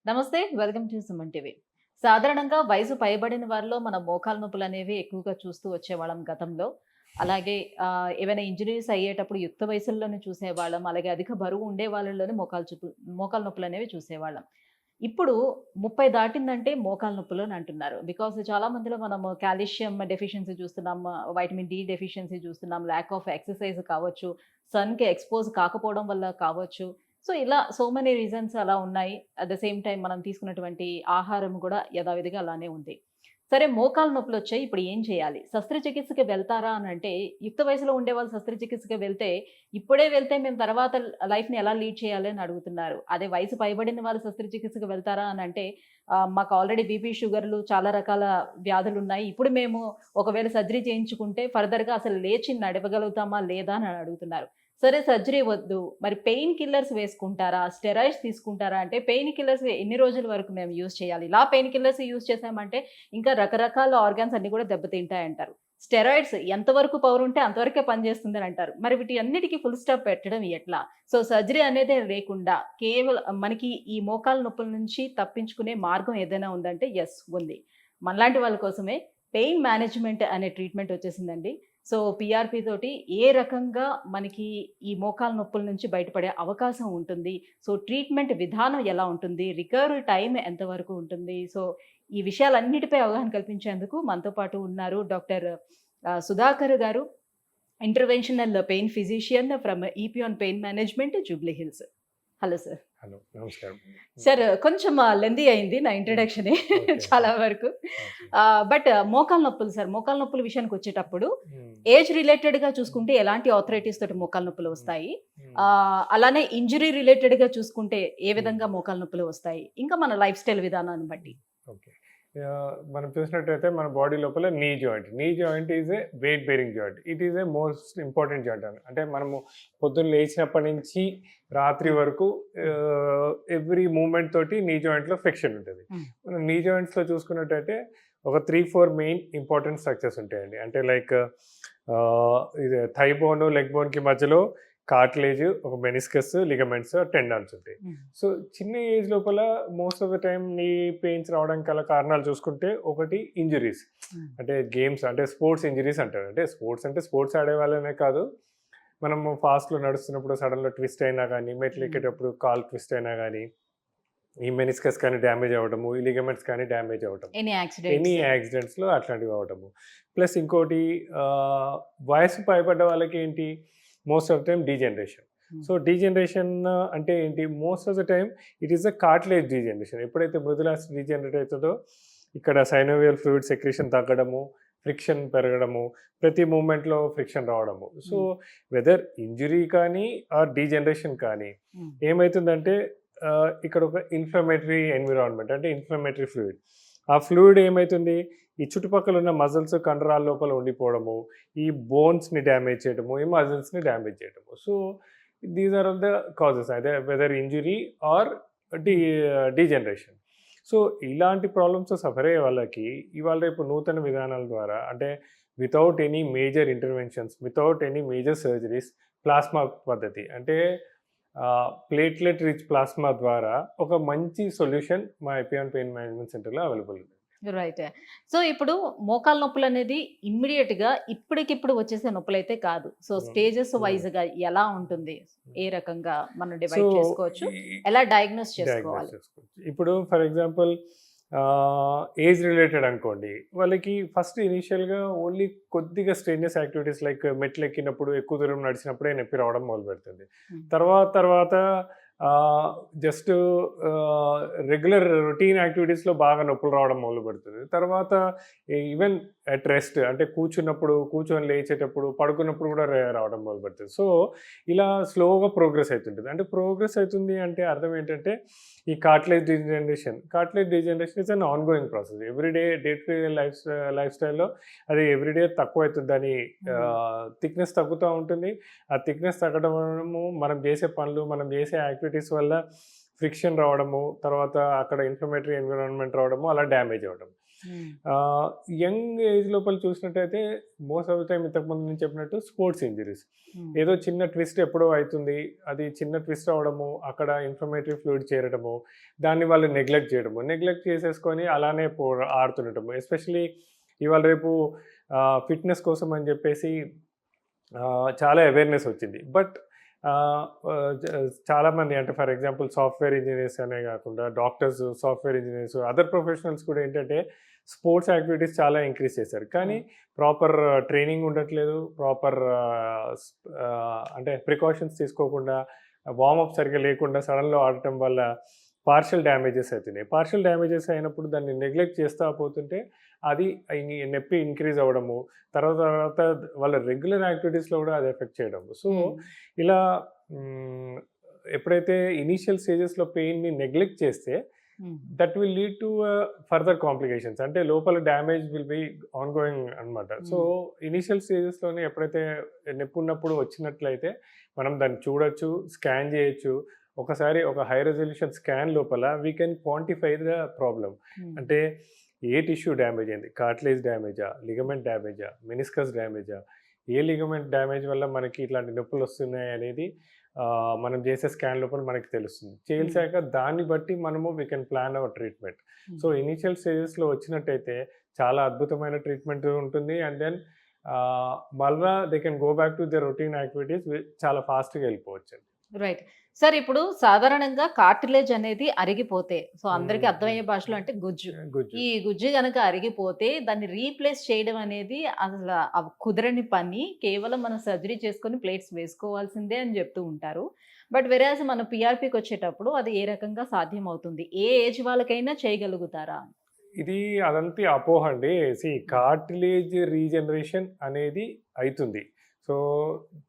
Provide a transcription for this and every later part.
నమస్తే. Welcome to Suman TV. సాధారణంగా వయసు పైబడిన వారిలో మన మోకాలు నొప్పులనేవి ఎక్కువగా చూస్తూ వచ్చేవాళ్ళం గతంలో. అలాగే ఏవైనా ఇంజ్యూరీస్ అయ్యేటప్పుడు యుక్త వయసుల్లోనే చూసేవాళ్ళం. అలాగే అధిక బరువు ఉండే వాళ్ళలోనే మోకాలు నొప్పులనేవి చూసేవాళ్ళం. ఇప్పుడు 30 దాటిందంటే మోకాలు నొప్పులు అని అంటున్నారు. బికాజ్ చాలా మందిలో మనము కాల్షియం డెఫిషియన్సీ చూస్తున్నాం, వైటమిన్ డి డెఫిషియన్సీ చూస్తున్నాం, ల్యాక్ ఆఫ్ ఎక్సర్‌సైజ్ కావచ్చు, సన్‌కి ఎక్స్‌పోజ్ కాకపోవడం వల్ల కావచ్చు. సో, ఇలా సో మెనీ రీజన్స్ అలా ఉన్నాయి. అట్ ద సేమ్ టైమ్ మనం తీసుకున్నటువంటి ఆహారం గూడా యథావిధిగా అలానే ఉంది. సరే మోకాలు నొప్పులొచ్చాయి. ఇప్పుడు ఏం చేయాలి? శస్త్రచికిత్సకి వెళ్తారా అనంటే, యుక్త వయసులో ఉండేవాళ్ళు శస్త్రచికిత్సకి వెళ్తే, ఇప్పుడే వెళ్తే మేము తర్వాత లైఫ్‌ని ఎలా లీడ్ చేయాలి అని అడుగుతున్నారు. అదే వయసు పైబడిన వాళ్ళు శస్త్రచికిత్సకి వెళ్తారా అనంటే, మాకు ఆల్రెడీ బీపీ, షుగర్‌లు చాలా రకాల వ్యాధులున్నాయి. ఇప్పుడు మేము ఒకవేళ సర్జరీ చేయించుకుంటే ఫర్దర్‌గా అసలు లేచి నడవగలుగుతామా లేదా అని అడుగుతున్నారు. సరే సర్జరీ వద్దు. మరి పెయిన్ కిల్లర్స్ వేసుకుంటారా? స్టెరాయిడ్స్ తీసుకుంటారా? అంటే పెయిన్ కిల్లర్స్ ఎన్ని రోజుల వరకు మేము యూజ్ చేయాలి? ఇలా పెయిన్ కిల్లర్స్ యూజ్ చేశామంటే ఇంకా రకరకాల ఆర్గాన్స్ అన్నీ కూడా దెబ్బతింటాయంటారు. స్టెరాయిడ్స్ ఎంతవరకు పవర్ ఉంటే అంతవరకే పనిచేస్తుందని అంటారు. మరి వీటి అన్నిటికి ఫుల్ స్టాప్ పెట్టడం ఎట్లా? సో సర్జరీ అనేదే లేకుండా మనకి ఈ మోకాలు నొప్పుల నుంచి తప్పించుకునే మార్గం ఏదైనా ఉందంటే యెస్ ఉంది. మనలాంటి వాళ్ళ కోసమే పెయిన్ మేనేజ్‌మెంట్ అనే ట్రీట్మెంట్ వచ్చేసిందండి. సో, పీఆర్‌పీ తోటి ఏ రకంగా మనకి ఈ మోకాలు నొప్పుల నుంచి బయటపడే అవకాశం ఉంటుంది? సో, ట్రీట్మెంట్ విధానం ఎలా ఉంటుంది? రికవరీ టైమ్ ఎంతవరకు ఉంటుంది? సో, ఈ విషయాలన్నిటిపై అవగాహన కల్పించేందుకు మనతో పాటు ఉన్నారు డాక్టర్ సుధాకర్ గారు. Interventional pain physician from EP pain management Jubilee Hills. Hello sir. Hello. నమస్కారం. సార్ కొంచెం లెంథీ అయింది నా ఇంట్రడక్షనే ఓకే. చాలా వరకు. ఓకే. బట్ మోకాలు నొప్పులు సార్. మోకాలు నొప్పుల విషయానికొచ్చేటప్పుడు హ్మ్. ఏజ్ రిలేటెడ్‌గా చూసుకుంటే ఎలాంటి ఆర్థరైటిస్ తోటి మోకాలు నొప్పులు హ్మ్. వస్తాయి? హ్మ్. అలానే ఇంజ్యూరీ రిలేటెడ్‌గా చూసుకుంటే ఏ విధంగా మోకాలు నొప్పులు వస్తాయి? ఇంకా మన లైఫ్ స్టైల్ విధానాన్ని బట్టి. ఓకే. మనం చూసినట్టయితే మన బాడీ లోపల knee joint. Knee joint is a weight bearing joint. It is a most important joint అంటే మనము పొద్దున్న లేచినప్పటి నుంచి రాత్రి హ్మ్. వరకు ఎవ్రీ మూవ్‌మెంట్ తోటి నీ జాయింట్‌లో ఫ్రిక్షన్ ఉంటది. హ్మ్. మనం నీ జాయింట్స్‌లో చూసుకున్నట్టయితే ఒక 3, 4 మెయిన్ ఇంపార్టెంట్ స్ట్రక్చర్స్ ఉంటాయండి. అంటే లైక్ ఇది థై బోను, లెగ్ బోన్‌కి మధ్యలో కార్టిలేజ్, ఒక మెనిస్కస్, లిగమెంట్స్, టెండాన్స్ ఉంటాయి. హ్మ్. సో, చిన్న ఏజ్ లోపల మోస్ట్ ఆఫ్ ద టైమ్ నీ పెయిన్స్ రావడానికి గల కారణాలు చూసుకుంటే ఒకటి ఇంజురీస్. హ్మ్. అంటే గేమ్స్ అంటే స్పోర్ట్స్ ఇంజురీస్ అంటారు. అంటే స్పోర్ట్స్ ఆడే వాళ్ళనే కాదు. మనము ఫాస్ట్‌లో నడుస్తున్నప్పుడు సడెన్‌గా ట్విస్ట్ అయినా గానీ, మెట్లు హ్మ్. ఎక్కేటప్పుడు కాలు ట్విస్ట్ అయినా గానీ, ఈ మెనిస్కస్ కానీ డ్యామేజ్ అవ్వడము, ఈ లిగమెంట్స్ కానీ డ్యామేజ్ అవ్వటము. Any any accidents. యాక్సిడెంట్స్‌లో అట్లాంటివి అవ్వటము. ప్లస్ ఇంకోటి వయసు పైబడ్డ వాళ్ళకేంటి most of the time degeneration. Hmm. So, degeneration అంటే ఏంటి? Most of the time it is a cartilage degeneration. ఎప్పుడైతే మృదులాస్థి డీజనరేట్ అవుతదో ఇక్కడ సైనోవియల్ ఫ్లూయిడ్ సెక్రీషన్ తగ్గడము, ఫ్రిక్షన్ పెరగడము, ప్రతి మూవ్‌మెంట్‌లో ఫ్రిక్షన్ రావడము. So, hmm. వెదర్ ఇంజ్యూరీ కానీ ఆర్ డీజనరేషన్ కానీ హ్మ్. ఏమైతుందంటే ఇక్కడ ఒక ఇన్‌ఫ్లమేటరీ ఎన్విరాన్మెంట్ అంటే ఇన్‌ఫ్లమేటరీ ఫ్లూయిడ్. ఆ ఫ్లూయిడ్ ఏమైతుంది? ఈ చుట్టుపక్కల ఉన్న మజిల్స్, కండరాల లోపల ఉండిపోవడము, ఈ బోన్స్‌ని డ్యామేజ్ చేయడము, ఈ మజిల్స్‌ని డ్యామేజ్ చేయడము. So, these are all the causes either whether injury or de hmm. Degeneration. So, ఇలాంటి ప్రాబ్లమ్స్‌తో సఫర్ అయ్యే వాళ్ళకి ఇవాళ రేపు నూతన విధానాల ద్వారా అంటే without any major interventions, without any major surgeries plasma పద్ధతి అంటే ప్లేట్లెట్ రిచ్ ప్లాస్మా ద్వారా ఒక మంచి సొల్యూషన్ మా ఎపియాన్ పెయిన్ మేనేజ్మెంట్ సెంటర్‌లో అవైలబుల్ ఉంది. రైట్. సో, ఇప్పుడు మోకాలు నొప్పులనేది ఇమ్మీడియేట్‌గా ఇప్పటికిప్పుడు వచ్చేసే నొప్పులైతే కాదు. సో, హ్మ్. స్టేజెస్ హ్మ్. వైస్‌గా ఎలా ఉంటుంది? హ్మ్. ఏ రకంగా మనం సో, డివైడ్ చేసుకోవచ్చు? ఈ ఎలా డయాగ్నోస్ డయాగ్నోస్ చేసుకోవాలి? చేసుకోవచ్చు. ఇప్పుడు ఫర్ ఎగ్జాంపుల్ ఏజ్ రిలేటెడ్ అనుకోండి. వాళ్ళకి ఫస్ట్ ఇనీషియల్‌గా ఓన్లీ కొద్దిగా స్ట్రెయినస్ యాక్టివిటీస్ లైక్ మెట్లెక్కినప్పుడు, ఎక్కువ దూరం నడిచినప్పుడే నొప్పి రావడం మొదలుపెడుతుంది. హ్మ్. తర్వాత జస్ట్ రెగ్యులర్ రొటీన్ యాక్టివిటీస్‌లో బాగా నొప్పులు రావడం మొదలుపెడుతుంది. తర్వాత ఈవెన్ అట్ రెస్ట్ అంటే కూర్చొని లేచేటప్పుడు, పడుకున్నప్పుడు కూడా రావడం మొదలుపెడుతుంది. సో, ఇలా స్లోగా ప్రోగ్రెస్ అయితుంటది. అంటే ప్రోగ్రెస్ అయితుంది అంటే అర్థం ఏంటంటే ఈ cartilage degeneration is an ongoing process. Day to day life స్టైల్‌లో అది ఎవ్రీడే తక్కువైతుందని హ్మ్. థిక్‌నెస్ తగ్గుతా ఉంటుంది. ఆ థిక్‌నెస్ తగ్గడం వలనము మనం చేసే పనులు, మనం చేసే యాక్టివిటీస్ వల్ల ఫ్రిక్షన్ రావడము, తర్వాత అక్కడ ఇన్‌ఫ్లమేటరీ ఎన్విరాన్మెంట్ రావడము, అలా డ్యామేజ్ అవ్వడం. హ్మ్. యంగ్ ఏజ్ లోపల చూసినట్టయితే మోస్ట్ ఆఫ్ ద టైం ఇంతకుముందు నేను చెప్పినట్టు స్పోర్ట్స్ ఇంజరీస్. హ్మ్. ఏదో చిన్న ట్విస్ట్ ఎప్పుడో అవుతుంది. అది చిన్న ట్విస్ట్ అవ్వడము, అక్కడ ఇన్ఫ్లమేటరీ ఫ్లూయిడ్ చేరడము, దాన్ని వాళ్ళు నెగ్లెక్ట్ చేయడము. నెగ్లెక్ట్ చేసేసుకొని అలానే ఆడుతుండటము. ఎస్పెషల్లీ ఇవాళ రేపు ఫిట్‌నెస్ కోసం అని చెప్పేసి చాలా అవేర్‌నెస్ వచ్చింది. బట్ ఆహ్, ఆహ్, జ చాలామంది అంటే ఫర్ ఎగ్జాంపుల్ సాఫ్ట్‌వేర్ ఇంజినీర్స్ అనే కాకుండా doctors, software engineers, other professionals కూడా ఏంటంటే స్పోర్ట్స్ యాక్టివిటీస్ చాలా ఇంక్రీజ్ చేశారు. కానీ అవును. ప్రాపర్ ట్రైనింగ్ ఉండట్లేదు. ప్రాపర్ అంటే ప్రికాషన్స్ తీసుకోకుండా, వార్మప్ సరిగ్గా లేకుండా సడన్‌గా ఆడటం వల్ల పార్షియల్ డ్యామేజెస్ అవుతున్నాయి. పార్షియల్ డ్యామేజెస్ అయినప్పుడు దాన్ని నెగ్లెక్ట్ చేస్తా పోతుంటే అది నొప్పి ఇంక్రీజ్ అవ్వడము, తర్వాత తర్వాత వాళ్ళ రెగ్యులర్ యాక్టివిటీస్‌లో కూడా అది ఎఫెక్ట్ చేయడము. సో, హ్మ్. ఇలా హ్మ్, ఎప్పుడైతే ఇనీషియల్ స్టేజెస్‌లో పెయిన్‌ని నెగ్లెక్ట్ చేస్తే హ్మ్. That will lead to further complications. అంటే లోపల డ్యామేజ్ విల్ బి ఆన్‌గోయింగ్ అనమాట. So, hmm. ఇనీషియల్ స్టేజెస్‌లోనే ఎప్పుడైతే నొప్పున్నప్పుడు వచ్చినట్లయితే మనం దాన్ని చూడొచ్చు, స్కాన్ చేయొచ్చు. ఒకసారి ఒక హై రిజల్యూషన్ స్కాన్ లోపల we can quantify the problem. హ్మ్. అంటే ఏ టిష్యూ డ్యామేజ్ అయింది? కార్టిలేజ్ డ్యామేజా? లిగమెంట్ డ్యామేజా? మెనిస్కస్ డ్యామేజా? ఏ లిగమెంట్ డ్యామేజ్ వల్ల మనకి ఇట్లాంటి నొప్పులొస్తున్నాయి అనేది మనం చేసే స్కాన్ లోపల మనకి తెలుస్తుంది. హ్మ్. చేశాక దాన్ని బట్టి మనము we can plan our treatment. So, hmm. Initial స్టేజెస్‌లో వచ్చినట్టయితే చాలా అద్భుతమైన ట్రీట్మెంట్ ఉంటుంది. అండ్ దెన్ మళ్ళా they can go back to their routine activities చాలా ఫాస్ట్‌గా వెళ్ళిపోవచ్చండి. రైట్. సార్ ఇప్పుడు సాధారణంగా కార్టిలేజ్ అనేది అరిగిపోతే సో, అందరికి హ్మ్. హ్మ్. అర్థమయ్యే భాషలో అంటే గుజ్జు. గుజ్జు. ఈ గుజ్జు గనక అరిగిపోతే దాన్ని రీప్లేస్ చేయడం అనేది అసల కుదరని పని. కేవలం మనం సర్జరీ చేసుకొని ప్లేట్స్ వేసుకోవాల్సిందే అని జెప్తూ ఉంటారు. బట్ వెరాజ్ మనం పీఆర్‌పీకొచ్చేటప్పుడు అది ఏ రకంగా సాధ్యమవుతుంది? ఏ ఏజ్ వాళ్ళకైనా చేయగలుగుతారా? ఇది అదంతా అపోహ అండి. హ్మ్. కార్టిలేజ్ రీజనరేషన్ అనేది అయితుంది. సో,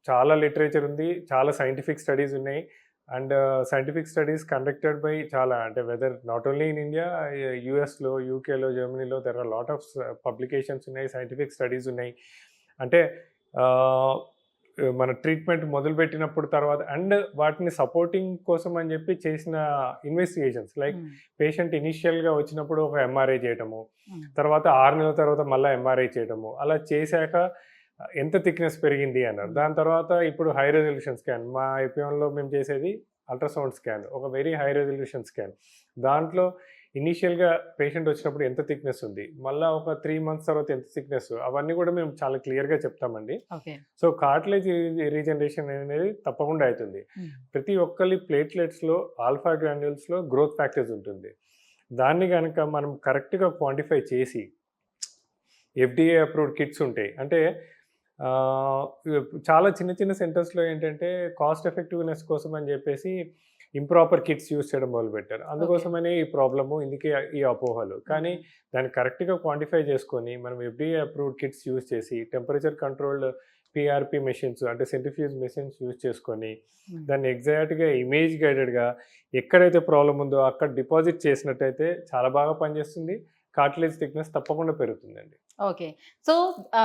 చాలా లిటరేచర్ ఉంది. చాలా సైంటిఫిక్ స్టడీస్ ఉన్నాయి. And scientific studies conducted by చాలా అంటే whether not only in India, యూఎస్‌లో, యూకేలో, జర్మనీలో there are lot of publications ఉన్నాయి. సైంటిఫిక్ స్టడీస్ ఉన్నాయి. అంటే ఆహ్, మన ట్రీట్మెంట్ మొదలుపెట్టినప్పుడు తర్వాత అండ్ వాటిని సపోర్టింగ్ కోసం అని చెప్పి చేసిన ఇన్వెస్టిగేషన్స్ లైక్ హ్మ్. పేషెంట్ ఇనీషియల్‌గా వచ్చినప్పుడు ఒక ఎంఆర్ఐ చేయటము, హ్మ్. తర్వాత 6 నెలల తర్వాత మళ్ళా ఎంఆర్ఐ చేయటము. అలా చేశాక ఎంత థిక్‌నెస్ పెరిగింది అన్నారు. హ్మ్. దాని తర్వాత ఇప్పుడు హై రిజల్యూషన్ స్కాన్. మా ఐపీఎంలో మేము చేసేది అల్ట్రాసౌండ్ స్కాన్. ఒక వెరీ హై రిజల్యూషన్ స్కాన్. దాంట్లో ఇనీషియల్‌గా పేషెంట్ వచ్చినప్పుడు ఎంత థిక్‌నెస్ ఉంది, మళ్ళా ఒక 3 మంత్స్ తర్వాత ఎంత థిక్‌నెస్, అవన్నీ కూడా మేము చాలా క్లియర్‌గా చెప్తామండి. ఓకే. సో, కార్టిలేజ్ రీజనరేషన్ అనేది తప్పకుండా అయితుంది. హ్మ్. ప్రతి ఒక్కలి ప్లేట్లెట్స్‌లో, ఆల్ఫా గ్రాన్యూల్స్‌లో గ్రోత్ ఫ్యాక్టర్స్ ఉంటుంది. దాన్ని గనక మనం కరెక్ట్‌గా క్వాంటిఫై చేసి ఎఫ్‌డీఏ అప్రూవ్డ్ కిట్స్ ఉంటాయి. అంటే ఆహ్, చాలా చిన్న చిన్న సెంటర్స్‌లో ఏంటంటే కాస్ట్ ఎఫెక్టివ్‌నెస్ కోసం అని జెప్పేసి ఇంప్రాపర్ కిట్స్ యూజ్ చేయడం మొదలుపెట్టారు. ఓకే. అందుకోసమనే ఈ ప్రాబ్లము, ఇందుకే ఈ అపోహలు. కానీ ఓకే. దాన్ని కరెక్ట్‌గా క్వాంటిఫై చేసుకొని మనం ఎఫ్‌డీఏ అప్రూవ్డ్ కిట్స్ యూజ్ చేసి టెంపరేచర్ కంట్రోల్డ్ పీఆర్‌పీ మెషిన్స్ అంటే సెంట్రిఫ్యూజ్ మెషిన్స్ యూజ్ చేసుకొని హ్మ్. దాన్ని ఎగ్జాక్ట్‌గా ఇమేజ్ గైడెడ్‌గా ఎక్కడైతే ప్రాబ్లమ్ ఉందో అక్కడ డిపాజిట్ చేసినట్టయితే చాలా బాగా పనిచేస్తుంది. కార్టిలేజ్ థిక్‌నెస్ తప్పకుండా పెరుగుతుందండి. ఓకే. సో,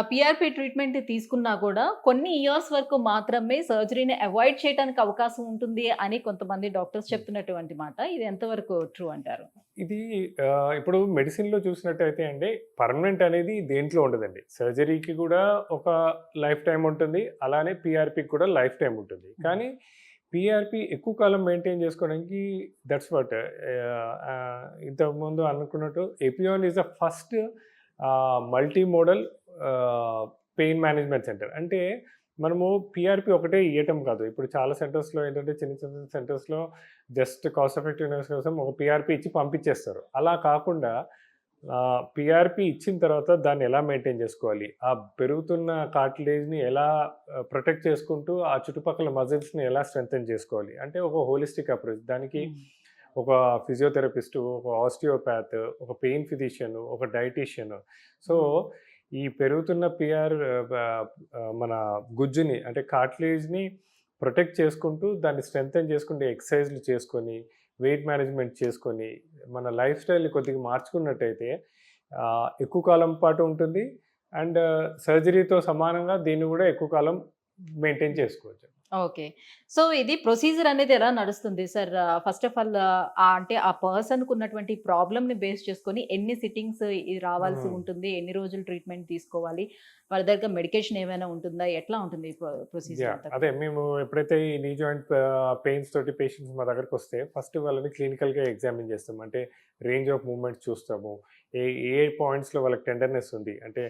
పీఆర్‌పీ ట్రీట్మెంట్ తీసుకున్నా కూడా కొన్ని ఇయర్స్ వరకు మాత్రమే సర్జరీని అవాయిడ్ చేయటానికి అవకాశం ఉంటుంది అని కొంతమంది డాక్టర్స్ హ్మ్. చెప్తున్నటువంటి మాట. ఇది ఎంతవరకు ట్రూ అంటారు? ఇది ఇప్పుడు మెడిసిన్‌లో చూసినట్టయితే అండి, పర్మనెంట్ అనేది దేంట్లో ఉండదండి. సర్జరీకి కూడా ఒక లైఫ్ టైమ్ ఉంటుంది. అలానే పీఆర్‌పీకి కూడా లైఫ్ టైమ్ ఉంటుంది. హ్మ్. కానీ పీఆర్‌పీ ఎక్కువ కాలం మెయింటైన్ చేసుకోవడానికి దట్స్ వాట్ ఇంతకుముందు అనుకున్నట్టు Epione is the first multi modal pain management centre. అంటే మనము పీఆర్‌పీ ఒకటే ఇయ్యటం కాదు. ఇప్పుడు చాలా సెంటర్స్‌లో ఏంటంటే చిన్న చిన్న సెంటర్స్‌లో జస్ట్ కాస్ట్ ఎఫెక్టివ్‌నెస్ కోసం ఒక పీఆర్‌పీ ఇచ్చి పంపించేస్తారు. అలా కాకుండా పీఆర్‌పీ ఇచ్చిన తర్వాత దాన్ని ఎలా మెయింటైన్ చేసుకోవాలి? ఆ పెరుగుతున్న కార్టిలేజ్‌ని ఎలా ప్రొటెక్ట్ చేసుకుంటూ ఆ చుట్టుపక్కల మజిల్స్‌ని ఎలా స్ట్రెంథెన్ చేసుకోవాలి? అంటే ఒక హోలిస్టిక్ అప్రోచ్. దానికి హ్మ్. ఒక ఫిజియోథెరపిస్టు, ఒక ఆస్టియోపాత్, ఒక పెయిన్ ఫిజిషియన్, ఒక డైటీషియన్. సో, హ్మ్. ఈ పెరుగుతున్న మన గుజ్జుని అంటే కార్టిలేజ్‌ని ప్రొటెక్ట్ చేసుకుంటూ దాన్ని స్ట్రెంథెన్ చేసుకుంటూ ఎక్సర్సైజ్‌లు చేసుకొని, వెయిట్ మేనేజ్‌మెంట్ చేసుకొని, మన లైఫ్ స్టైల్‌ని కొద్దిగా మార్చుకున్నట్టయితే ఎక్కువ కాలం పాటు ఉంటుంది. అండ్ సర్జరీతో సమానంగా దీన్ని కూడా ఎక్కువ కాలం మెయింటైన్ చేసుకోవచ్చు. ఓకే. సో, ఇది ప్రొసీజర్ అనేది ఎలా నడుస్తుంది సార్? ఫస్ట్ ఆఫ్ ఆల్ అంటే ఆ పర్సన్‌కి ఉన్నటువంటి ప్రాబ్లమ్‌ని బేస్ చేసుకొని ఎన్ని సిట్టింగ్స్ రావాల్సి హ్మ్. ఉంటుంది? ఎన్ని రోజులు ట్రీట్మెంట్ తీసుకోవాలి? వాళ్ళ దగ్గర మెడికేషన్ ఏమైనా ఉంటుందా? ఎట్లా ఉంటుంది ప్రొసీజర్ అంతా అదే కూడా? మేము ఎప్పుడైతే ఈ నీ జాయింట్ పెయిన్స్ తోటి పేషెంట్స్ మా దగ్గరకొస్తే ఫస్ట్ వాళ్ళని క్లినికల్‌గా ఎగ్జామిన్ చేస్తాం. అంటే రేంజ్ ఆఫ్ మూవ్‌మెంట్స్ చూస్తాము. ఏ ఏ పాయింట్స్‌లో వాళ్ళకి టెండర్‌నెస్ ఉంది. అంటే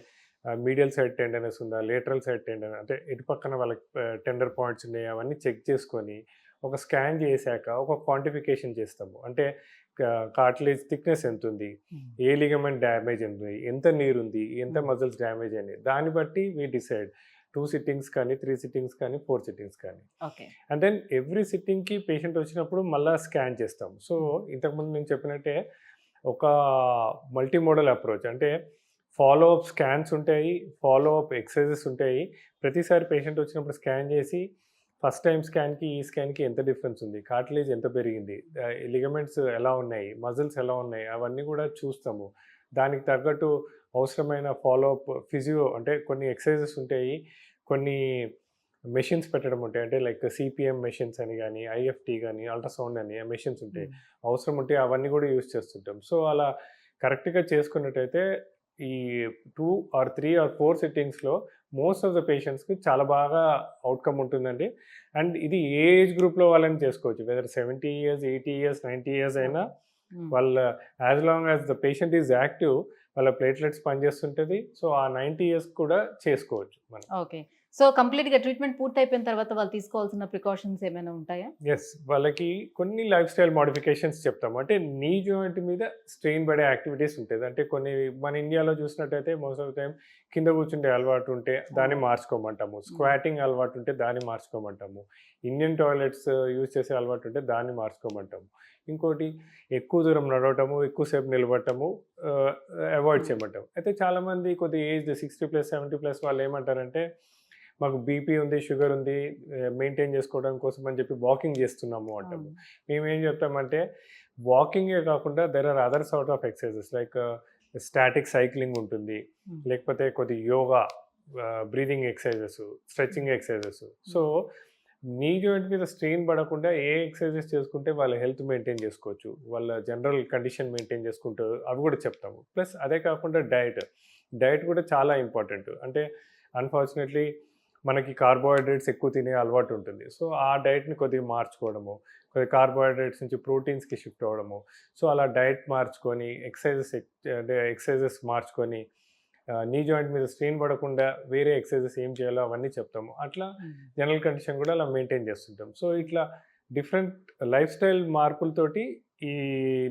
మీడియల్ సైడ్ టెండర్‌నెస్ ఉందా? లేటరల్ సైడ్ అంటే ఇటు పక్కన వాళ్ళకి టెండర్ పాయింట్స్ ఉన్నాయా? అవన్నీ చెక్ చేసుకొని ఒక స్కాన్ చేశాక ఒక క్వాంటిఫికేషన్ చేస్తాము. అంటే కార్టిలేజ్ థిక్‌నెస్ ఎంతుంది? హ్మ్. ఏ లిగమెంట్ డ్యామేజ్ ఉంది? ఎంత నీరుంది? ఎంత హ్మ్. మజిల్స్ డ్యామేజ్ అయినాయి? దాన్ని బట్టి వి డిసైడ్ 2 సిట్టింగ్స్ కానీ, 3 సిట్టింగ్స్ కానీ, 4 సిట్టింగ్స్ కానీ. ఓకే. అండ్ దెన్ ఎవ్రీ సిట్టింగ్‌కి పేషెంట్ వచ్చినప్పుడు మళ్ళా స్కాన్ చేస్తాం. సో, హ్మ్. ఇంతకుముందు నేను చెప్పినట్టే ఒక మల్టీ మోడల్ అప్రోచ్. అంటే ఫాలో అప్ స్కాన్స్ ఉంటాయి. ఫాలో అప్ ఎక్సర్‌సైజెస్ ఉంటాయి. ప్రతిసారి పేషెంట్ వచ్చినప్పుడు స్కాన్ చేసి ఫస్ట్ టైమ్ స్కాన్‌కి, ఈ స్కాన్‌కి ఎంత డిఫరెన్స్ ఉంది? కార్టిలేజ్ ఎంత పెరిగింది? లిగమెంట్స్ ఎలా ఉన్నాయి? మజిల్స్ ఎలా ఉన్నాయి? అవన్నీ కూడా చూస్తాము. దానికి తగ్గట్టు అవసరమైన ఫాలో అప్ ఫిజియో అంటే కొన్ని ఎక్సర్‌సైజెస్ ఉంటాయి. కొన్ని మెషిన్స్ పెట్టడం ఉంటాయి. అంటే లైక్ సీపీఎం మెషిన్స్ అని గాని, ఐఎఫ్‌టి గాని, అల్ట్రాసౌండ్ అని మెషిన్స్ ఉంటాయి. హ్మ్. అవసరం ఉంటే అవన్నీ కూడా యూజ్ చేస్తుంటాం. సో, అలా కరెక్ట్‌గా చేసుకున్నట్టయితే ఈ 2 ఆర్ 3 ఆర్ 4 సిట్టింగ్స్‌లో మోస్ట్ ఆఫ్ ద పేషెంట్స్‌కి చాలా బాగా ఔట్‌కమ్ ఉంటుందండి. అండ్ ఇది ఏ ఏజ్ గ్రూప్‌లో వాళ్ళని చేసుకోవచ్చు. వెదర్ 70 ఇయర్స్, 80 ఇయర్స్, 90 ఇయర్స్ అయినా ఓకే. హ్మ్. వాళ్ళ as long as the patient is active వాళ్ళ ప్లేట్లెట్స్ పనిచేస్తుంటది. సో, ఆ 90 ఇయర్స్ కూడా చేసుకోవచ్చు మనం. ఓకే. సో, కంప్లీట్‌గా ట్రీట్మెంట్ పూర్తయిపోయిన తర్వాత వాళ్ళు తీసుకోవాల్సిన ప్రికాషన్స్ ఏమైనా ఉంటాయా? వాళ్ళకి కొన్ని లైఫ్ స్టైల్ మోడిఫికేషన్స్ చెప్తాము. అంటే నీ జాయింట్ మీద స్ట్రెయిన్ పడే యాక్టివిటీస్ ఉంటాయి. అంటే కొన్ని మన ఇండియాలో చూసినట్టయితే మోస్ట్ ఆఫ్ ద టైమ్ కింద కూర్చుంటే అలవాటు ఉంటే దాన్ని అవును. మార్చుకోమంటాము. హ్మ్. స్క్వాటింగ్ అలవాటు ఉంటే దాన్ని మార్చుకోమంటాము. ఇండియన్ టాయిలెట్స్ యూజ్ చేసే అలవాటు ఉంటే దాన్ని మార్చుకోమంటాము. ఇంకోటి ఎక్కువ దూరం నడవటము, ఎక్కువసేపు నిలబడటము ఆహ్, అవాయిడ్ హ్మ్. చేయమంటాం. అయితే చాలామంది కొద్దిగా ఏజ్డ్ 60+, 70+ వాళ్ళు ఏమంటారంటే మాకు బీపీ ఉంది, షుగర్ ఉంది. మెయింటైన్ చేసుకోవడం కోసం అని చెప్పి వాకింగ్ చేస్తున్నాము అంటాము. అవును. మేమేం చెప్తామంటే వాకింగే కాకుండా there are other sort of exercises like static cycling ఉంటుంది. హ్మ్. లేకపోతే కొద్ది yoga, breathing exercises, hmm. Stretching exercises. So, hmm. Knee joint మీద స్ట్రెయిన్ పడకుండా ఏ ఎక్సర్‌సైజెస్ చేసుకుంటే వాళ్ళ హెల్త్ మెయింటైన్ చేసుకోవచ్చు. వాళ్ళ జనరల్ కండిషన్ మెయింటైన్ చేసుకుంటూ అవి కూడా చెప్తాము. ప్లస్ అదే కాకుండా డైట్. డైట్ కూడా చాలా ఇంపార్టెంట్. అంటే అన్‌ఫార్చునేట్‌లీ మనకి కార్బోహైడ్రేట్స్ ఎక్కువ తినే అలవాటు ఉంటుంది. సో, ఆ డైట్‌ని కొద్దిగా మార్చుకోవడము, కొద్దిగా కార్బోహైడ్రేట్స్ నుంచి ప్రోటీన్స్‌కి షిఫ్ట్ అవ్వడము. సో, అలా డైట్ మార్చుకొని అంటే ఎక్సర్‌సైజెస్ మార్చుకొని నీ జాయింట్ మీద స్ట్రెయిన్ పడకుండా వేరే ఎక్సర్‌సైజెస్ ఏం చేయాలో అవన్నీ చెప్తాము. అట్లా హ్మ్. జనరల్ కండిషన్ కూడా అలా మెయింటైన్ చేస్తుంటాం. సో, ఇట్లా డిఫరెంట్ లైఫ్ స్టైల్ మార్పులతోటి ఈ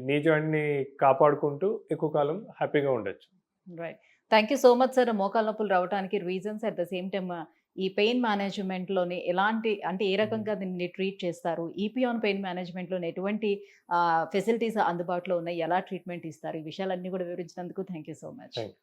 నీ జాయింట్‌ని కాపాడుకుంటూ ఎక్కువ కాలం హ్యాపీగా ఉండొచ్చు. Right. Thank you so much sir. మోకాళ్ళ నొప్పులు రావటానికి reasons at the same time ఈ పెయిన్ మేనేజ్‌మెంట్‌లోని ఎలాంటి అంటే ఏ హ్మ్. రకంగా దీన్ని ట్రీట్ చేస్తారు? ఈపీ ఆన్ పెయిన్ మేనేజ్‌మెంట్‌లోని ఎటువంటి ఫెసిలిటీస్ అందుబాటులో ఉన్నాయి? ఎలా ట్రీట్మెంట్ ఇస్తారు? ఈ విషయాలన్నీ కూడా వివరించినందుకు thank you so much. Thank you.